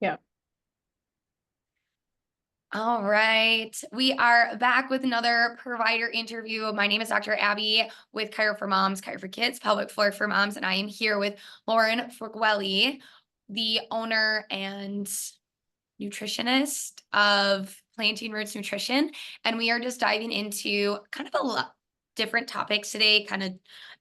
Yeah. All right. We are back with another provider interview. My name is Dr. Abby with CHIRO for Moms, CHIRO for Kids, Pelvic Floor for Moms, and I am here with Lauren Furgiuele, the owner and nutritionist of Planting Roots Nutrition. And we are just diving into kind of a lot different topics today, kind of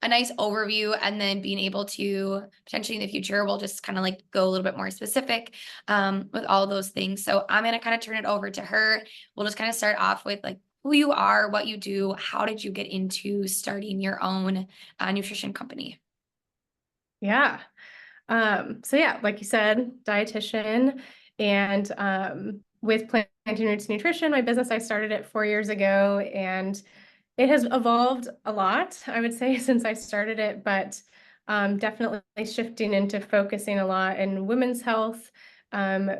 a nice overview, and then being able to potentially in the future, we'll just kind of like go a little bit more specific with all those things. So I'm going to kind of turn it over to her. We'll just kind of start off with like who you are, what you do, how did you get into starting your own nutrition company? Yeah. So yeah, like you said, dietitian, and with Planting Roots Nutrition, my business, I started it 4 years ago, and it has evolved a lot, I would say, since I started it, but definitely shifting into focusing a lot in women's health. Um,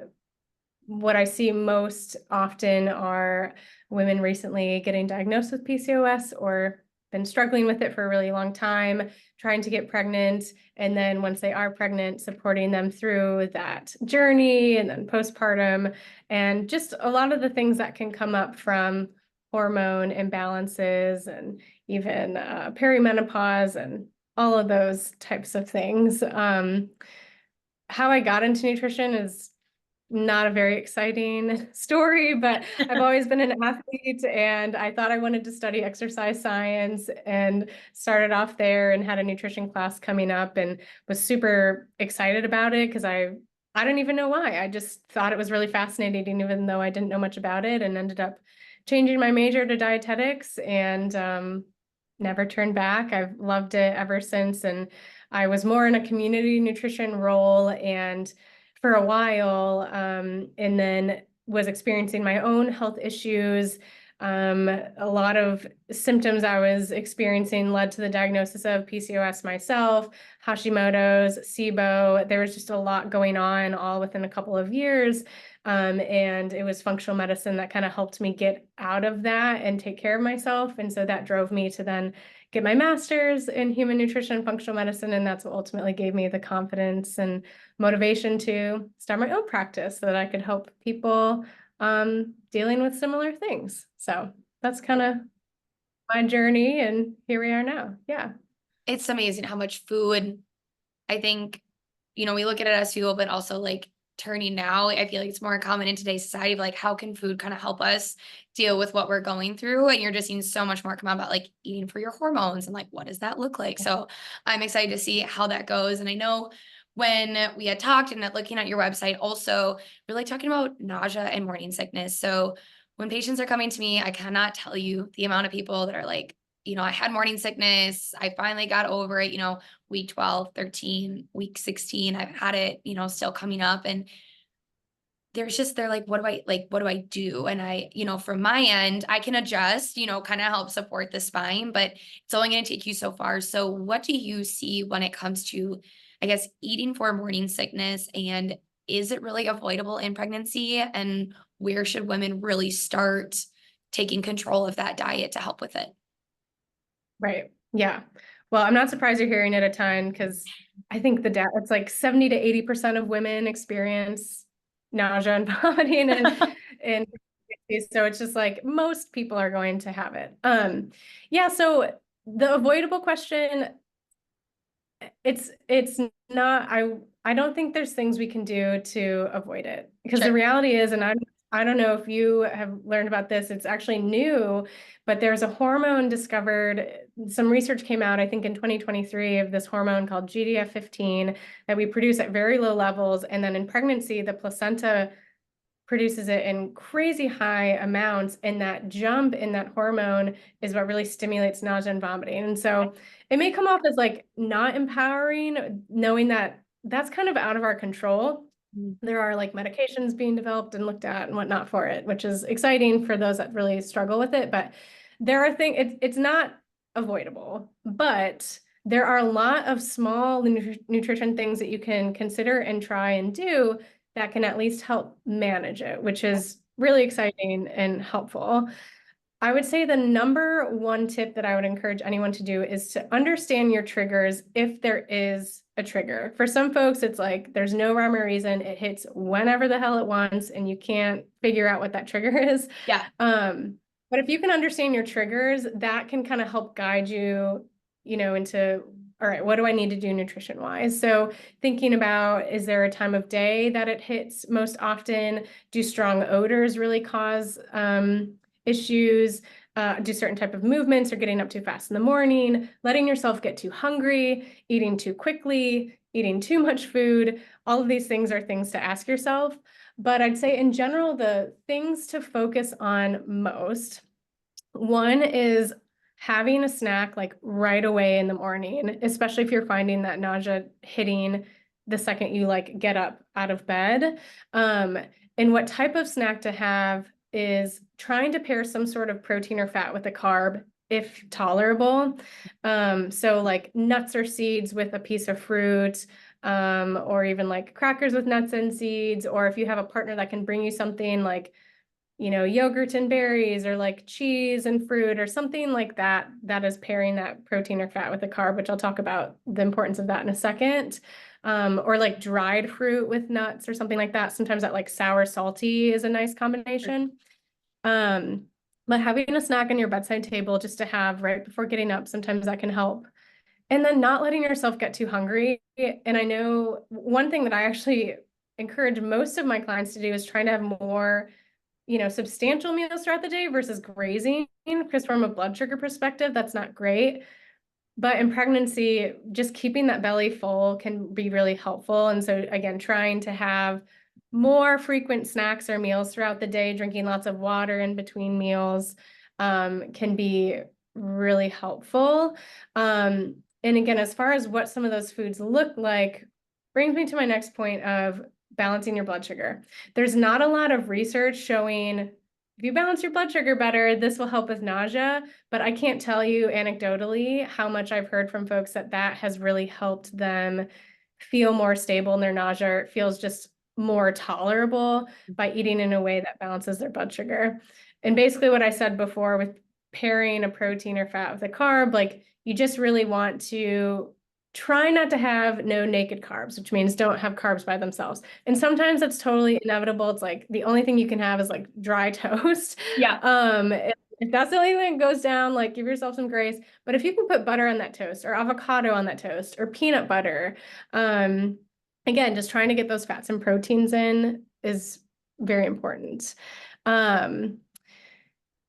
what I see most often are women recently getting diagnosed with PCOS or been struggling with it for a really long time, trying to get pregnant. And then once they are pregnant, supporting them through that journey and then postpartum, and just a lot of the things that can come up from hormone imbalances and even perimenopause and all of those types of things. How I got into nutrition is not a very exciting story, but I've always been an athlete, and I thought I wanted to study exercise science and started off there and had a nutrition class coming up and was super excited about it because I don't even know why. I just thought it was really fascinating, even though I didn't know much about it, and ended up changing my major to dietetics and never turned back. I've loved it ever since. And I was more in a community nutrition role and for a while, and then was experiencing my own health issues. A lot of symptoms I was experiencing led to the diagnosis of PCOS myself, Hashimoto's, SIBO. There was just a lot going on all within a couple of years. And it was functional medicine that kind of helped me get out of that and take care of myself. And so that drove me to then get my master's in human nutrition and functional medicine. And that's what ultimately gave me the confidence and motivation to start my own practice so that I could help people dealing with similar things. So that's kind of my journey, and here we are now. Yeah. It's amazing how much food, I think, we look at it as fuel, but also like turning now, I feel like it's more common in today's society of like, how can food kind of help us deal with what we're going through? And you're just seeing so much more come out about like eating for your hormones and like, what does that look like? So I'm excited to see how that goes. And I know when we had talked and looking at your website, also really talking about nausea and morning sickness. So when patients are coming to me, I cannot tell you the amount of people that are like, I had morning sickness. I finally got over it, week 12, 13, week 16. I've had it, still coming up. And they're like, what do I do? And from my end, I can adjust, kind of help support the spine, but it's only going to take you so far. So what do you see when it comes to, I guess, eating for morning sickness? And is it really avoidable in pregnancy? And where should women really start taking control of that diet to help with it? Right. Yeah. Well, I'm not surprised you're hearing it a ton because I think it's like 70 to 80% of women experience nausea and vomiting and so it's just like most people are going to have it. Yeah, so the avoidable question, it's not, I don't think there's things we can do to avoid it because the Sure. reality is, and I don't know if you have learned about this, it's actually new, but there's a hormone discovered, some research came out, I think in 2023 of this hormone called GDF15 that we produce at very low levels. And then in pregnancy, the placenta produces it in crazy high amounts. And that jump in that hormone is what really stimulates nausea and vomiting. And so it may come off as like not empowering, knowing that that's kind of out of our control. There are like medications being developed and looked at and whatnot for it, which is exciting for those that really struggle with it. But there are things, it's not avoidable, but there are a lot of small nutrition things that you can consider and try and do that can at least help manage it, which is really exciting and helpful. I would say the number one tip that I would encourage anyone to do is to understand your triggers if there is a trigger. For some folks, it's like there's no rhyme or reason. It hits whenever the hell it wants, and you can't figure out what that trigger is. Yeah. But if you can understand your triggers, that can kind of help guide you, into, all right, what do I need to do nutrition wise? So thinking about, is there a time of day that it hits most often? Do strong odors really cause issues? Do certain type of movements or getting up too fast in the morning, letting yourself get too hungry, eating too quickly, eating too much food. All of these things are things to ask yourself. But I'd say in general, the things to focus on most, one is having a snack like right away in the morning, especially if you're finding that nausea hitting the second you like get up out of bed. And what type of snack to have is trying to pair some sort of protein or fat with a carb if tolerable. So like nuts or seeds with a piece of fruit, or even like crackers with nuts and seeds, or if you have a partner that can bring you something like, yogurt and berries, or like cheese and fruit, or something like that, that is pairing that protein or fat with a carb, which I'll talk about the importance of that in a second. Or like dried fruit with nuts or something like that. Sometimes that like sour salty is a nice combination. But having a snack on your bedside table just to have right before getting up, sometimes that can help. And then not letting yourself get too hungry. And I know one thing that I actually encourage most of my clients to do is trying to have more, substantial meals throughout the day versus grazing, because from a blood sugar perspective, that's not great. But in pregnancy, just keeping that belly full can be really helpful. And so again, trying to have more frequent snacks or meals throughout the day, drinking lots of water in between meals, can be really helpful. And again, as far as what some of those foods look like, brings me to my next point of balancing your blood sugar. There's not a lot of research showing if you balance your blood sugar better, this will help with nausea, but I can't tell you anecdotally how much I've heard from folks that that has really helped them feel more stable in their nausea. It feels just more tolerable by eating in a way that balances their blood sugar. And basically what I said before with pairing a protein or fat with a carb, like you just really want to try not to have no naked carbs, which means don't have carbs by themselves. And sometimes it's totally inevitable. It's like the only thing you can have is like dry toast. Yeah. If that's the only thing that goes down, like give yourself some grace. But if you can put butter on that toast or avocado on that toast or peanut butter, again, just trying to get those fats and proteins in is very important. And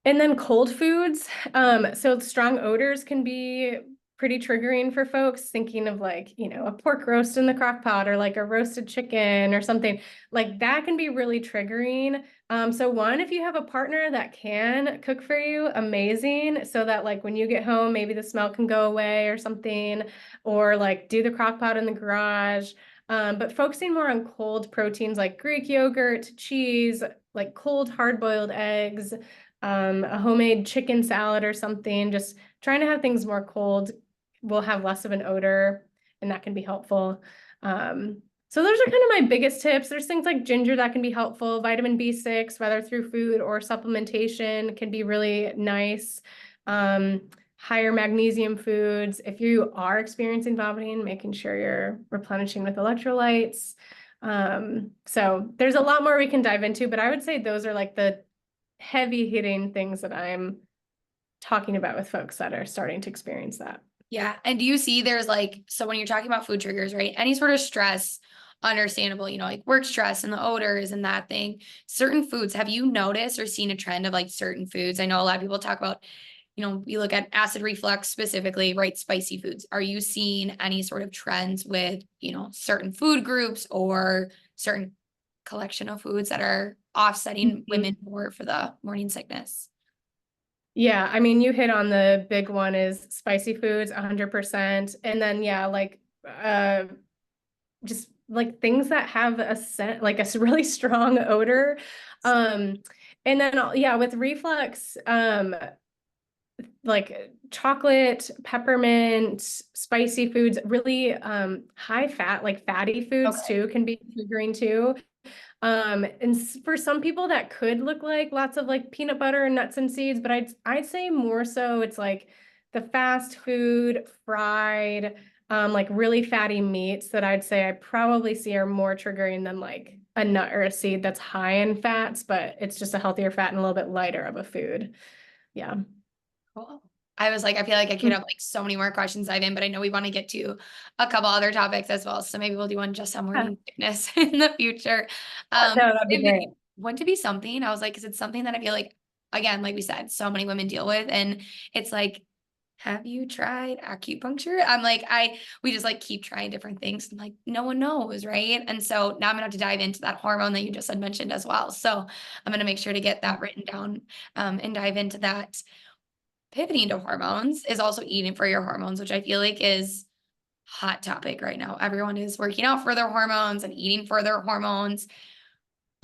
then cold foods. So strong odors can be pretty triggering for folks, thinking of like, a pork roast in the crock pot or like a roasted chicken or something like that can be really triggering. So one, if you have a partner that can cook for you, amazing. So that like when you get home, maybe the smell can go away or something, or like do the crock pot in the garage. But focusing more on cold proteins like Greek yogurt, cheese, like cold hard-boiled eggs, a homemade chicken salad or something, just trying to have things more cold will have less of an odor, and that can be helpful. So those are kind of my biggest tips. There's things like ginger that can be helpful. Vitamin B6, whether through food or supplementation, can be really nice. Higher magnesium foods. If you are experiencing vomiting, making sure you're replenishing with electrolytes. So there's a lot more we can dive into, but I would say those are like the heavy hitting things that I'm talking about with folks that are starting to experience that. Yeah. And do you see there's like, so when you're talking about food triggers, right? Any sort of stress, understandable, like work stress and the odors and that thing, certain foods, have you noticed or seen a trend of like certain foods? I know a lot of people talk about, we look at acid reflux specifically, right? Spicy foods. Are you seeing any sort of trends with, certain food groups or certain collection of foods that are offsetting women more for the morning sickness? Yeah, I mean, you hit on the big one is spicy foods, 100%. And then, yeah, like, just like things that have a scent, like a really strong odor. And then, yeah, with reflux, like chocolate, peppermint, spicy foods, really high fat, like fatty foods too, can be triggering too. And for some people that could look like lots of like peanut butter and nuts and seeds, but I'd say more so it's like the fast food, fried, like really fatty meats that I'd say I probably see are more triggering than like a nut or a seed that's high in fats, but it's just a healthier fat and a little bit lighter of a food. Yeah. Cool. I was like, I feel like I could have like so many more questions dive in, but I know we want to get to a couple other topics as well. So maybe we'll do one just on Yeah. morning sickness in the future. No, that'd be great. Want to be something. I was like, because it's something that I feel like, again, like we said, so many women deal with. And it's like, have you tried acupuncture? I'm like, we just like keep trying different things. I'm like, no one knows, right? And so now I'm gonna have to dive into that hormone that you just had mentioned as well. So I'm gonna make sure to get that written down, and dive into that. Pivoting to hormones is also eating for your hormones, which I feel like is hot topic right now. Everyone is working out for their hormones and eating for their hormones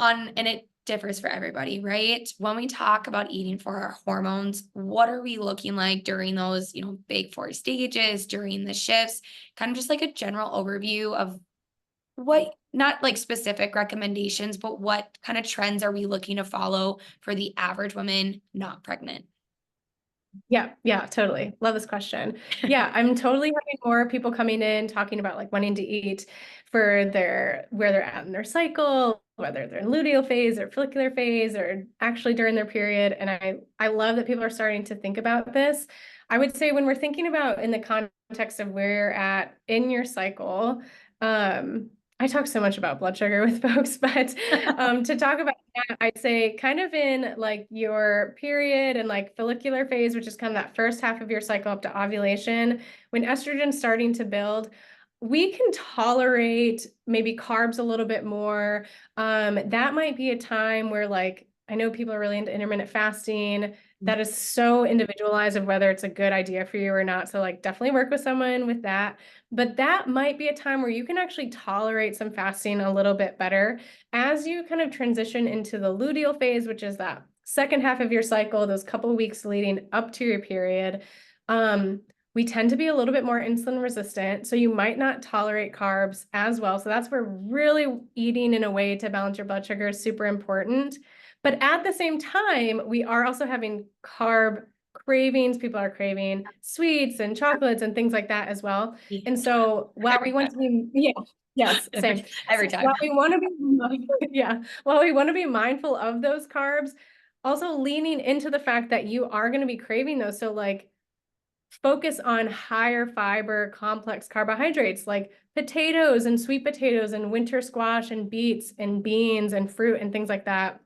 and it differs for everybody, right? When we talk about eating for our hormones, what are we looking like during those, big four stages, during the shifts, kind of just like a general overview of what, not like specific recommendations, but what kind of trends are we looking to follow for the average woman not pregnant? Yeah, yeah, totally. Love this question. Yeah, I'm totally having more people coming in talking about like wanting to eat for where they're at in their cycle, whether they're in luteal phase or follicular phase or actually during their period. And I love that people are starting to think about this. I would say when we're thinking about in the context of where you're at in your cycle, I talk so much about blood sugar with folks, but to talk about that, I'd say kind of in like your period and like follicular phase, which is kind of that first half of your cycle up to ovulation, when estrogen's starting to build, we can tolerate maybe carbs a little bit more. That might be a time where like, I know people are really into intermittent fasting. That is so individualized of whether it's a good idea for you or not. So like definitely work with someone with that. But that might be a time where you can actually tolerate some fasting a little bit better as you kind of transition into the luteal phase, which is that second half of your cycle, those couple of weeks leading up to your period. We tend to be a little bit more insulin resistant, so you might not tolerate carbs as well. So that's where really eating in a way to balance your blood sugar is super important. But at the same time, we are also having carb cravings. People are craving sweets and chocolates and things like that as well. And so while we want to be, yeah, yes, same. Every So time. while we want to be, yeah, while we want to be mindful of those carbs, also leaning into the fact that you are going to be craving those. So like focus on higher fiber, complex carbohydrates like potatoes and sweet potatoes and winter squash and beets and beans and fruit and things like that,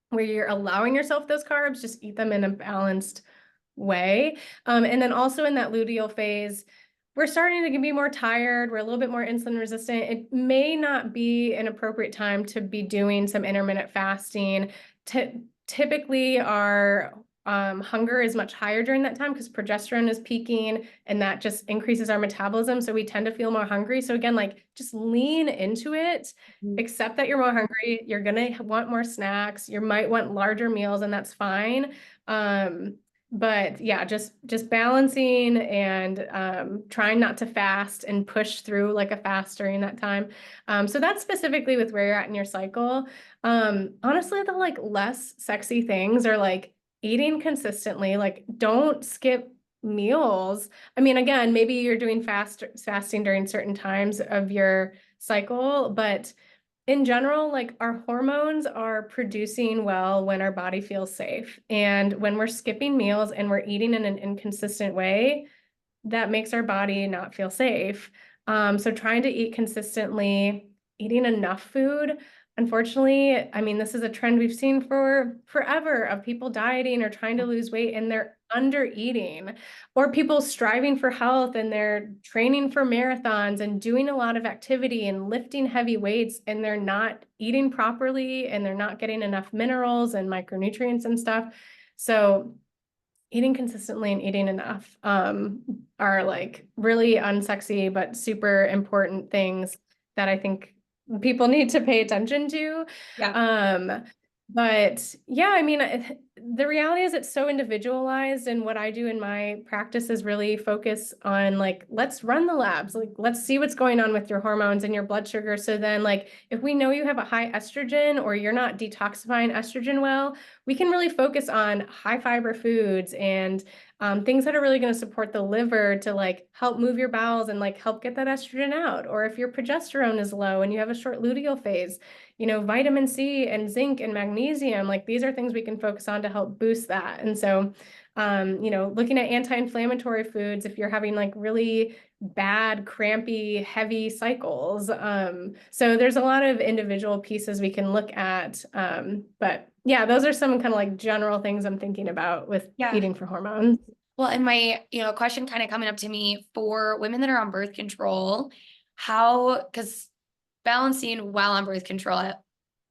where you're allowing yourself those carbs, just eat them in a balanced way. And then also in that luteal phase, we're starting to be more tired. We're a little bit more insulin resistant. It may not be an appropriate time to be doing some intermittent fasting. Typically, our hunger is much higher during that time because progesterone is peaking and that just increases our metabolism. So we tend to feel more hungry. So again, like just lean into it, accept that you're more hungry. You're going to want more snacks. You might want larger meals and that's fine. But yeah, just balancing and trying not to fast and push through like a fast during that time. So that's specifically with where you're at in your cycle. Honestly, the like less sexy things are like eating consistently, like don't skip meals. I mean, again, maybe you're doing fasting during certain times of your cycle, but in general, like our hormones are producing well when our body feels safe. And when we're skipping meals and we're eating in an inconsistent way, that makes our body not feel safe. So trying to eat consistently, eating enough food. Unfortunately, I mean, this is a trend we've seen for forever of people dieting or trying to lose weight and they're under eating, or people striving for health and they're training for marathons and doing a lot of activity and lifting heavy weights and they're not eating properly and they're not getting enough minerals and micronutrients and stuff. So eating consistently and eating enough are like really unsexy but super important things that I think people need to pay attention to. Yeah. But yeah, I mean, the reality is it's so individualized, and what I do in my practice is really focus on like, let's run the labs, like let's see what's going on with your hormones and your blood sugar. So then like, if we know you have a high estrogen or you're not detoxifying estrogen well, we can really focus on high fiber foods and things that are really going to support the liver to like help move your bowels and like help get that estrogen out. Or if your progesterone is low and you have a short luteal phase, you know, vitamin C and zinc and magnesium, like these are things we can focus on to help boost that. And so, you know, looking at anti-inflammatory foods, if you're having like really bad, crampy, heavy cycles. So there's a lot of individual pieces we can look at. But yeah, those are some kind of like general things I'm thinking about with eating for hormones. Well, and my, question kind of coming up to me for women that are on birth control, because balancing while on birth control, not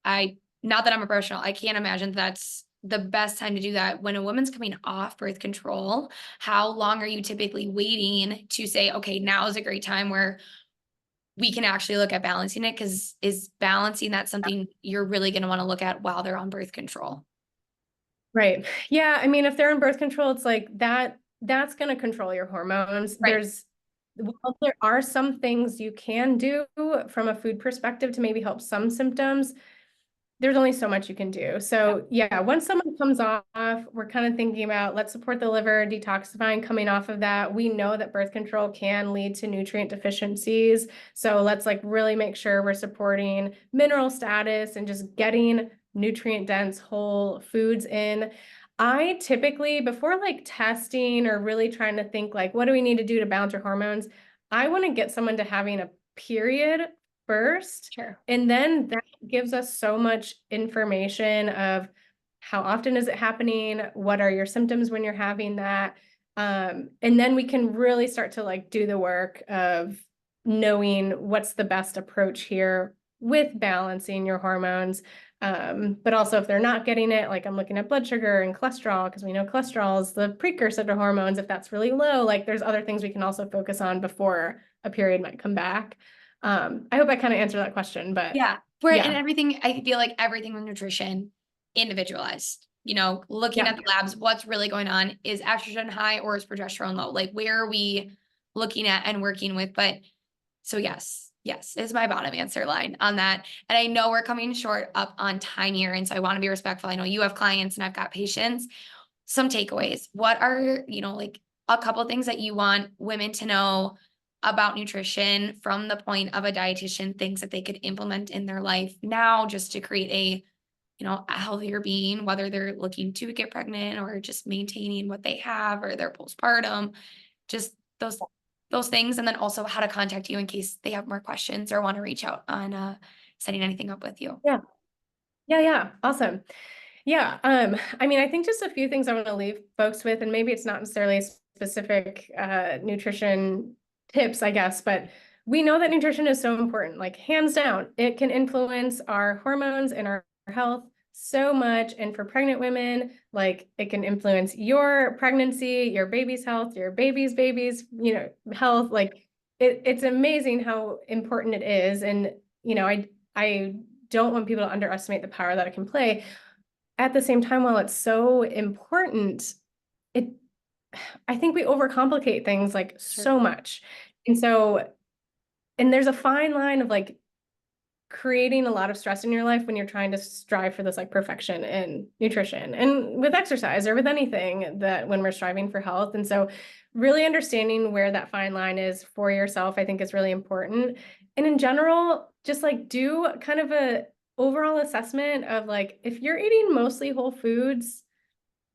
that I'm a professional, I can't imagine that's the best time to do that. When a woman's coming off birth control, how long are you typically waiting to say, okay, now is a great time where we can actually look at balancing it? Because is balancing that something you're really going to want to look at while they're on birth control? Right. Yeah. I mean, if they're on birth control, it's like that's going to control your hormones. Right. Well, there are some things you can do from a food perspective to maybe help some symptoms. There's only so much you can do. So yeah, once someone comes off, we're kind of thinking about, let's support the liver, detoxifying coming off of that. We know that birth control can lead to nutrient deficiencies. So let's like really make sure we're supporting mineral status and just getting nutrient dense whole foods in. I typically, before like testing or really trying to think like, what do we need to do to balance your hormones? I want to get someone to having a period first. Sure. And then that gives us so much information of how often is it happening? What are your symptoms when you're having that? And then we can really start to like do the work of knowing what's the best approach here with balancing your hormones. But also if they're not getting it, like I'm looking at blood sugar and cholesterol, because we know cholesterol is the precursor to hormones. If that's really low, like there's other things we can also focus on before a period might come back. I hope I kind of answered that question, but and everything, I feel like everything with nutrition individualized, looking at the labs, what's really going on, is estrogen high or is progesterone low? Like where are we looking at and working with? But so yes is my bottom answer line on that. And I know we're coming short up on time here. And so I want to be respectful. I know you have clients and I've got patients. Some takeaways. What are, like a couple things that you want women to know about nutrition from the point of a dietitian, things that they could implement in their life now just to create a healthier being, whether they're looking to get pregnant or just maintaining what they have or their postpartum, just those things. And then also how to contact you in case they have more questions or want to reach out on setting anything up with you. Yeah. Awesome. Yeah. I mean, I think just a few things I want to leave folks with, and maybe it's not necessarily specific nutrition tips, I guess, but we know that nutrition is so important, like hands down. It can influence our hormones and our health so much. And for pregnant women, like it can influence your pregnancy, your baby's health, your baby's health. Like it's amazing how important it is. And, I don't want people to underestimate the power that it can play. At the same time, while it's so important, I think we overcomplicate things like so much. And there's a fine line of like creating a lot of stress in your life when you're trying to strive for this like perfection in nutrition and with exercise or with anything that when we're striving for health. And so really understanding where that fine line is for yourself, I think is really important. And in general, just like do kind of a overall assessment of like, if you're eating mostly whole foods,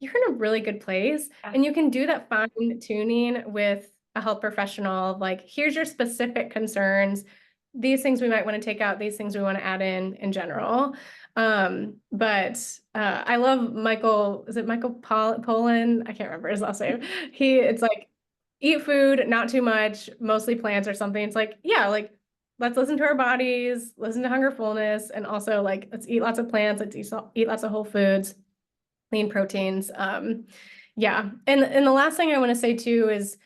you're in a really good place. And you can do that fine tuning with a health professional. Like, here's your specific concerns. These things we might want to take out, these things we want to add in general. But I love Michael, is it Michael Pollan? I can't remember his last name. It's like, eat food, not too much, mostly plants or something. It's like, yeah, like, let's listen to our bodies, listen to hunger, fullness, and also like, let's eat lots of plants, let's eat lots of whole foods, lean proteins. Yeah. And the last thing I want to say too is,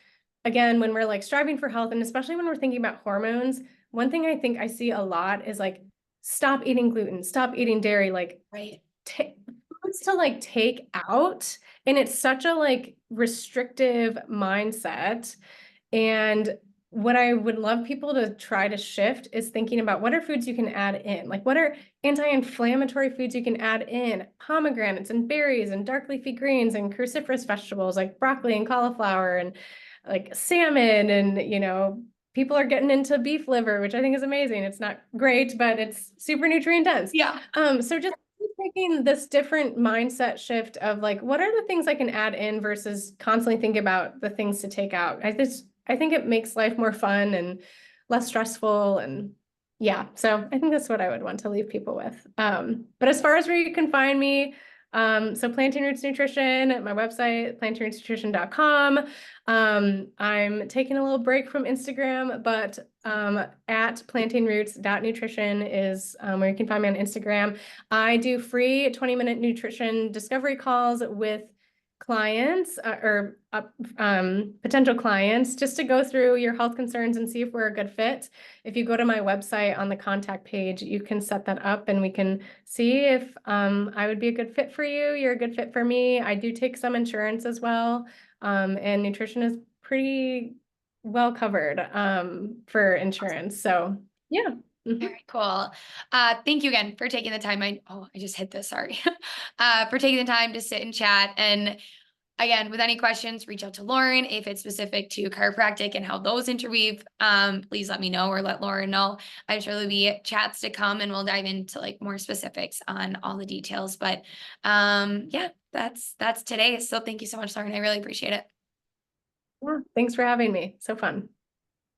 again, when we're like striving for health, and especially when we're thinking about hormones, one thing I think I see a lot is like, stop eating gluten, stop eating dairy, like foods to like take out. And it's such a like restrictive mindset. And what I would love people to try to shift is thinking about what are foods you can add in, like what are anti-inflammatory foods you can add in, pomegranates and berries and dark leafy greens and cruciferous vegetables like broccoli and cauliflower and like salmon, and people are getting into beef liver, which I think is amazing. It's not great, but it's super nutrient dense. Yeah. So just taking this different mindset shift of like, what are the things I can add in versus constantly think about the things to take out. I think it makes life more fun and less stressful. And yeah, so I think that's what I would want to leave people with. But as far as where you can find me, so Plantain Roots Nutrition, my website, plantainrootsnutrition.com. I'm taking a little break from Instagram, but at plantainroots.nutrition is where you can find me on Instagram. I do free 20-minute nutrition discovery calls with clients or potential clients, just to go through your health concerns and see if we're a good fit. If you go to my website on the contact page, you can set that up and we can see if I would be a good fit for you. You're a good fit for me. I do take some insurance as well. And nutrition is pretty well covered for insurance. So yeah. Very cool. Thank you again for taking the time. I just hit this, sorry. For taking the time to sit and chat. And again, with any questions, reach out to Lauren. If it's specific to chiropractic and how those interweave, please let me know or let Lauren know. I'm sure there'll be chats to come and we'll dive into like more specifics on all the details. But yeah, that's today. So thank you so much, Lauren. I really appreciate it. Yeah, thanks for having me. So fun.